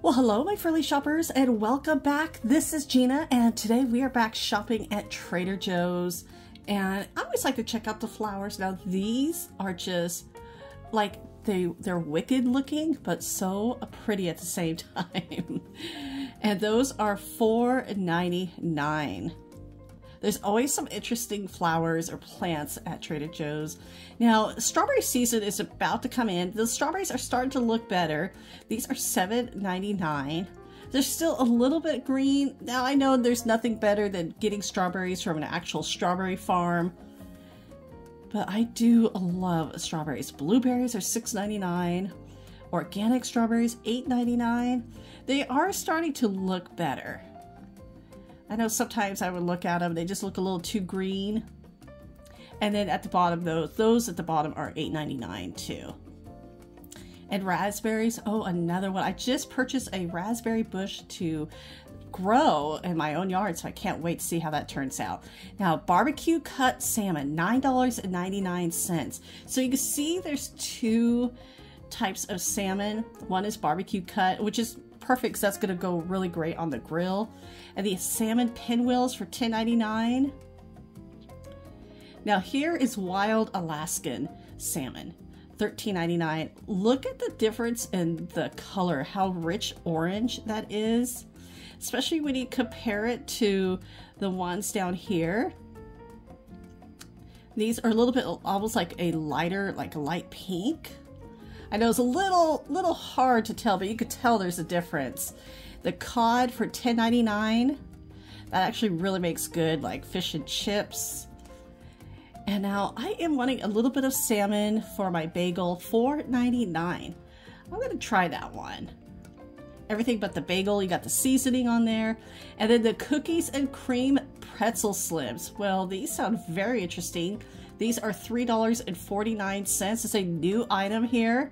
Well, hello, my frilly shoppers, and welcome back. This is Gina, and today we are back shopping at Trader Joe's. And I always like to check out the flowers. Now, these are just like they're wicked looking, but so pretty at the same time. And those are $4.99. There's always some interesting flowers or plants at Trader Joe's. Now, strawberry season is about to come in. The strawberries are starting to look better. These are $7.99. They're still a little bit green. Now, I know there's nothing better than getting strawberries from an actual strawberry farm, but I do love strawberries. Blueberries are $6.99. Organic strawberries, $8.99. They are starting to look better. I know sometimes I would look at them, they just look a little too green. And then at the bottom, those at the bottom are $8.99 too. And raspberries, oh, another one. I just purchased a raspberry bush to grow in my own yard, so I can't wait to see how that turns out. Now, barbecue cut salmon, $9.99. So you can see there's two types of salmon. One is barbecue cut, which is perfect because that's going to go really great on the grill. And the salmon pinwheels for $10.99. Now here is wild Alaskan salmon, $13.99. Look at the difference in the color, how rich orange that is, especially when you compare it to the ones down here. These are a little bit almost like a lighter, like a light pink. I know it's a little hard to tell, but you could tell there's a difference. The cod for $10.99. That actually really makes good like fish and chips. And now I am wanting a little bit of salmon for my bagel, $4.99. I'm gonna try that one. Everything but the bagel, you got the seasoning on there. And then the cookies and cream pretzel slims. Well, these sound very interesting. These are $3.49. It's a new item here.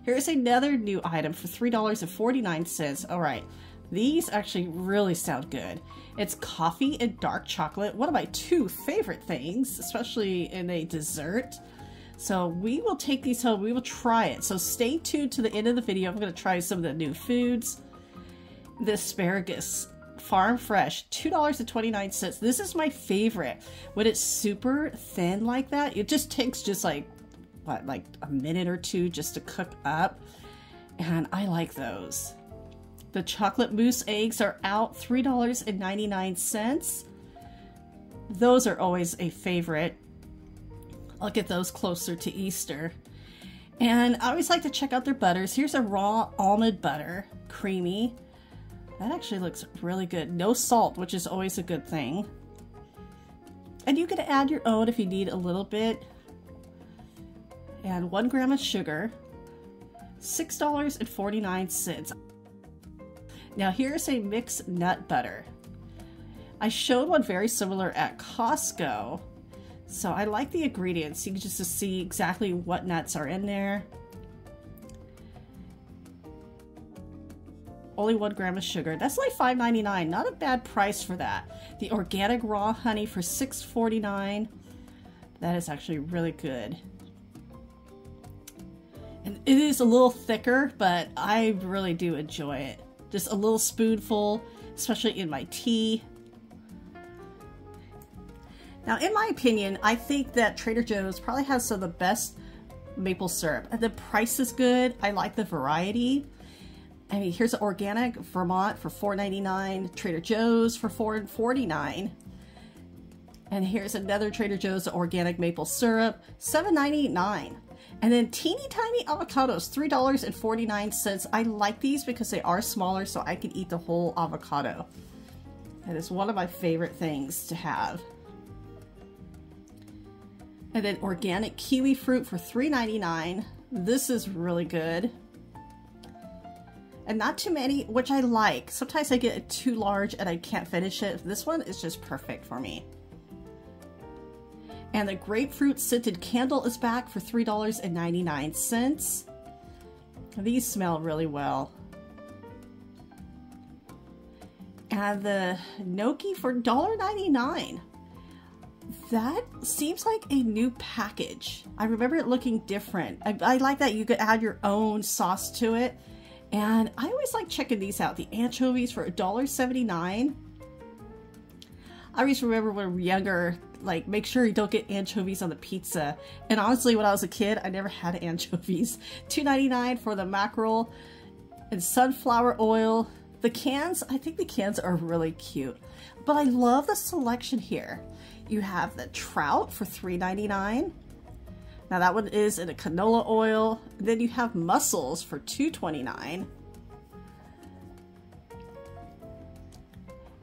Here's another new item for $3.49. All right, these actually really sound good. It's coffee and dark chocolate, one of my two favorite things, especially in a dessert. So we will take these home, we will try it. So stay tuned to the end of the video. I'm gonna try some of the new foods. The asparagus, farm fresh, $2.29. This is my favorite. When it's super thin like that, it just takes just like, what, like a minute or two just to cook up. And I like those. The chocolate mousse eggs are out, $3.99. Those are always a favorite. I'll get those closer to Easter. And I always like to check out their butters. Here's a raw almond butter, creamy. That actually looks really good. No salt, which is always a good thing. And you can add your own if you need a little bit. And 1 gram of sugar, $6.49. Now here's a mixed nut butter. I showed one very similar at Costco. So I like the ingredients. You can just see exactly what nuts are in there. Only 1 gram of sugar. That's like $5.99. Not a bad price for that. The organic raw honey for $6.49. That is actually really good. And it is a little thicker, but I really do enjoy it. Just a little spoonful, especially in my tea. Now, in my opinion, I think that Trader Joe's probably has some of the best maple syrup. And the price is good. I like the variety. I mean, here's an organic Vermont for $4.99, Trader Joe's for $4.49. And here's another Trader Joe's organic maple syrup, $7.99. And then teeny tiny avocados, $3.49. I like these because they are smaller, so I can eat the whole avocado. That is one of my favorite things to have. And then organic kiwi fruit for $3.99. This is really good. And not too many, which I like. Sometimes I get it too large and I can't finish it. This one is just perfect for me. And the grapefruit scented candle is back for $3.99. These smell really well. And the gnocchi for $1.99. That seems like a new package. I remember it looking different. I like that you could add your own sauce to it. And I always like checking these out. The anchovies for $1.79. I always remember when we were younger, like, make sure you don't get anchovies on the pizza. And honestly, when I was a kid, I never had anchovies. $2.99 for the mackerel and sunflower oil. The cans, I think the cans are really cute. But I love the selection here. You have the trout for $3.99. Now that one is in a canola oil. Then you have mussels for $2.29.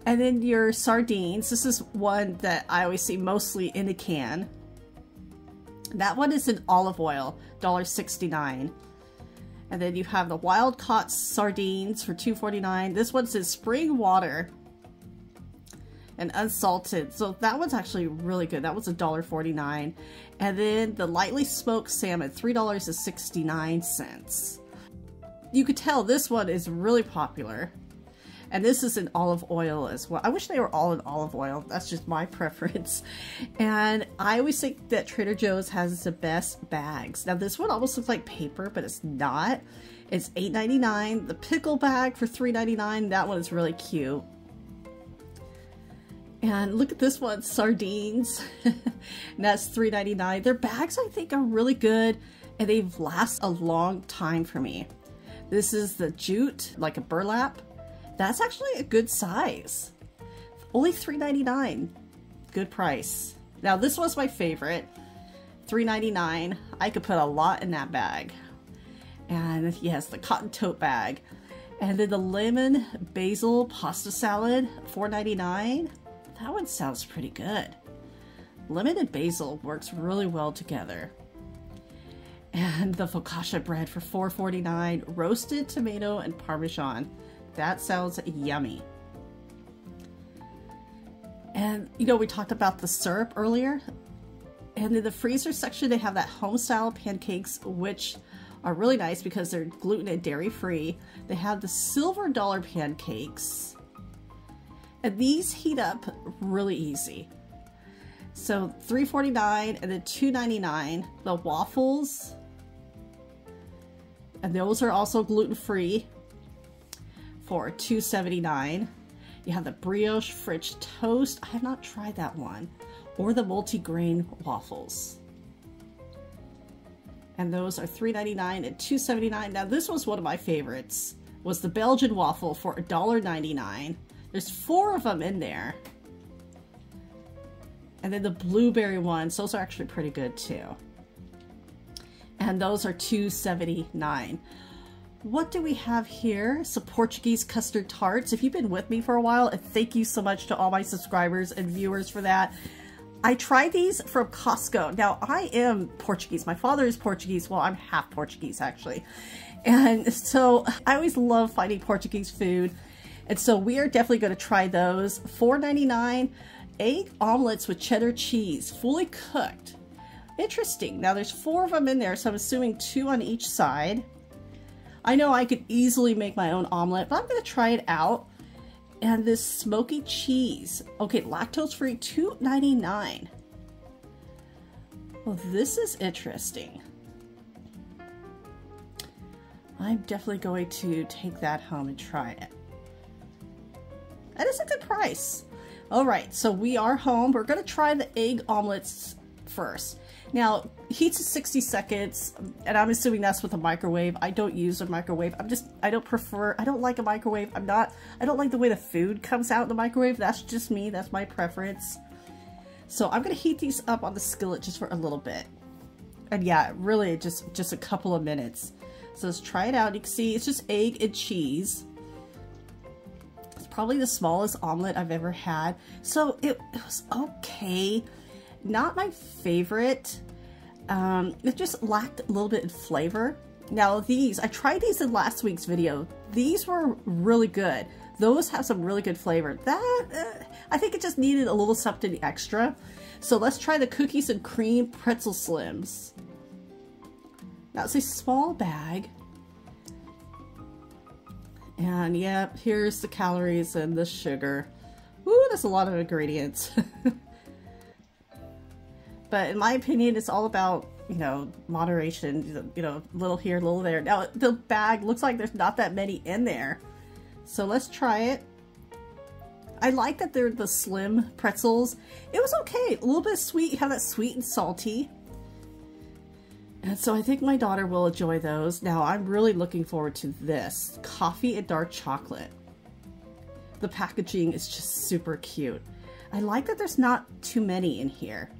And then your sardines. This is one that I always see mostly in a can. That one is in olive oil, $1.69. And then you have the wild caught sardines for $2.49. This one's in spring water and unsalted. So that one's actually really good. That was $1.49. And then the lightly smoked salmon, $3.69. You could tell this one is really popular. And this is in olive oil as well. I wish they were all in olive oil. That's just my preference. And I always think that Trader Joe's has the best bags. Now this one almost looks like paper, but it's not. It's $8.99. The pickle bag for $3.99. That one is really cute. And look at this one, sardines. And that's $3.99. Their bags, I think, are really good, and they've lasted a long time for me. This is the jute, like a burlap. That's actually a good size. Only $3.99. Good price. Now this was my favorite. $3.99. I could put a lot in that bag. And yes, the cotton tote bag. And then the lemon basil pasta salad, $4.99. That one sounds pretty good. Lemon and basil works really well together. And the focaccia bread for $4.49. Roasted tomato and Parmesan. That sounds yummy. And you know, we talked about the syrup earlier. And in the freezer section, they have that home style pancakes, which are really nice because they're gluten and dairy free. They have the silver dollar pancakes. And these heat up really easy. So $3.49 and then $2.99. The waffles. And those are also gluten free for $2.79. You have the brioche French toast. I have not tried that one. Or the multi-grain waffles. And those are $3.99 and $2.79. Now this was one of my favorites. Was the Belgian waffle for $1.99. There's 4 of them in there. And then the blueberry ones, those are actually pretty good too. And those are $2.79. What do we have here? Some Portuguese custard tarts. If you've been with me for a while, and thank you so much to all my subscribers and viewers for that. I tried these from Costco. Now, I am Portuguese. My father is Portuguese. Well, I'm half Portuguese, actually. And so I always love finding Portuguese food. And so we are definitely going to try those. $4.99, egg omelets with cheddar cheese, fully cooked. Interesting. Now there's 4 of them in there, so I'm assuming 2 on each side. I know I could easily make my own omelet, but I'm going to try it out. And this smoky cheese. Okay, lactose free, $2.99. Well, this is interesting. I'm definitely going to take that home and try it. That is a good price. All right, so we are home. We're gonna try the egg omelets first. Now, heats in 60 seconds, and I'm assuming that's with a microwave. I don't use a microwave. I don't like a microwave. I don't like the way the food comes out in the microwave. That's just me, that's my preference. So I'm gonna heat these up on the skillet just for a little bit. And yeah, really just a couple of minutes. So let's try it out. You can see it's just egg and cheese. Probably the smallest omelet I've ever had. So it was okay. Not my favorite. It just lacked a little bit in flavor. Now these, I tried these in last week's video. These were really good. Those have some really good flavor. That, I think it just needed a little something extra. So let's try the cookies and cream pretzel slims. Now it's a small bag. And yeah, here's the calories and the sugar. Ooh, that's a lot of ingredients. But in my opinion, it's all about you know, moderation, you know, little here, little there. Now the bag looks like there's not that many in there. So let's try it. I like that they're the slim pretzels. It was okay, a little bit sweet. You have that sweet and salty. And so I think my daughter will enjoy those. Now I'm really looking forward to this, coffee and dark chocolate. The packaging is just super cute. I like that there's not too many in here.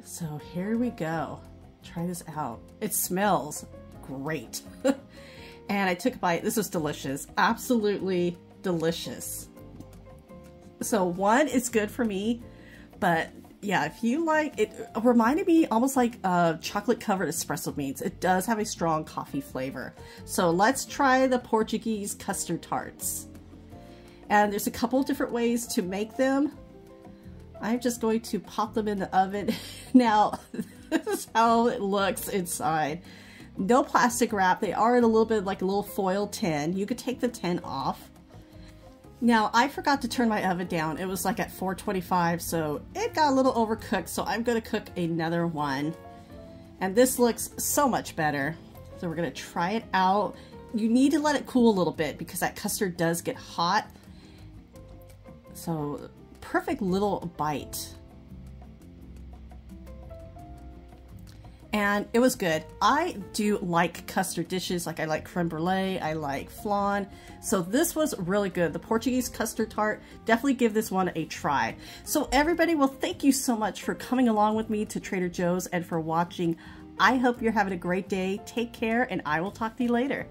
So here we go. Try this out. It smells great. And I took a bite. This was delicious. Absolutely delicious. So one is good for me, but yeah, if you like it, reminded me almost like chocolate covered espresso beans. It does have a strong coffee flavor. So let's try the Portuguese custard tarts. And there's a couple of different ways to make them. I'm just going to pop them in the oven. Now, this is how it looks inside. No plastic wrap. They are in a little bit like a little foil tin. You could take the tin off. Now, I forgot to turn my oven down. It was like at 425, so it got a little overcooked, so I'm gonna cook another one. And this looks so much better. So we're gonna try it out. You need to let it cool a little bit because that custard does get hot. So, perfect little bite. And it was good. I do like custard dishes, like I like creme brulee, I like flan. So this was really good. The Portuguese custard tart, definitely give this one a try. So everybody, well, thank you so much for coming along with me to Trader Joe's and for watching. I hope you're having a great day. Take care, and I will talk to you later.